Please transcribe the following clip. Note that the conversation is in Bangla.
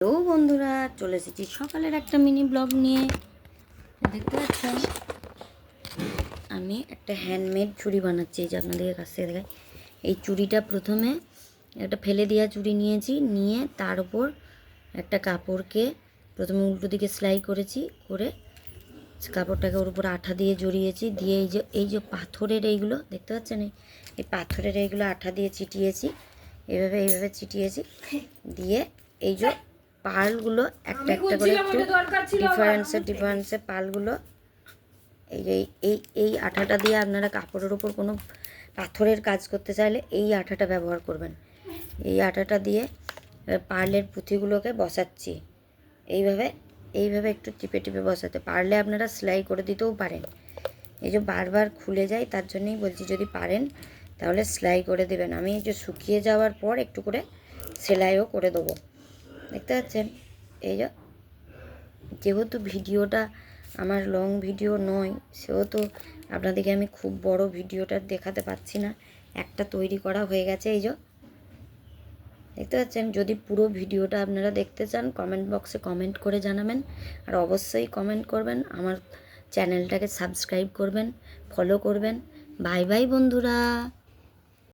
হ্যালো বন্ধুরা, চলে এসেছি সকালের একটা মিনি ব্লগ নিয়ে। দেখতে পাচ্ছেন আমি একটা হ্যান্ডমেড চুড়ি বানাচ্ছি। এই যে আপনাদের কাছ থেকে দেখাই। এই চুড়িটা প্রথমে একটা ফেলে দেওয়া চুড়ি নিয়েছি, নিয়ে তার উপর একটা কাপড়কে প্রথমে উল্টো দিকে সেলাই করেছি, করে কাপড়টাকে ওর উপর আঠা দিয়ে জড়িয়েছি, দিয়ে এই যে পাথরের এইগুলো দেখতে পাচ্ছেন, এই পাথরের এইগুলো আঠা দিয়ে চিটিয়েছি, এইভাবে চিটিয়েছি, দিয়ে এই যে পালগুলো একটা একটা করে একটু ডিফারেন্সে পালগুলো এই যে এই আঠাটা দিয়ে আপনারা কাপড়ের উপর কোনো পাথরের কাজ করতে চাইলে এই আঠাটা ব্যবহার করবেন। এই আঠাটা দিয়ে পার্লের পুঁথিগুলোকে বসাচ্ছি। এইভাবে একটু টিপে টিপে বসাতে পারলে আপনারা সেলাই করে দিতেও পারেন। এই যে বারবার খুলে যায়, তার জন্যই বলছি যদি পারেন তাহলে সেলাই করে দেবেন। আমি এই যে শুকিয়ে যাওয়ার পর একটু করে সেলাইও করে দেবো। দেখতে পাচ্ছেন, এই যে যেহেতু ভিডিওটা আমার লং ভিডিও নয়, সেহেতু আপনাদেরকে আমি খুব বড় ভিডিওটা দেখাতে পাচ্ছি না। একটা তৈরি করা হয়ে গেছে, এই যে দেখতে পাচ্ছেন। যদি পুরো ভিডিওটা আপনারা দেখতে চান কমেন্ট বক্সে কমেন্ট করে জানাবেন, আর অবশ্যই কমেন্ট করবেন, আমার চ্যানেলটাকে সাবস্ক্রাইব করবেন, ফলো করবেন। বাই বাই বন্ধুরা।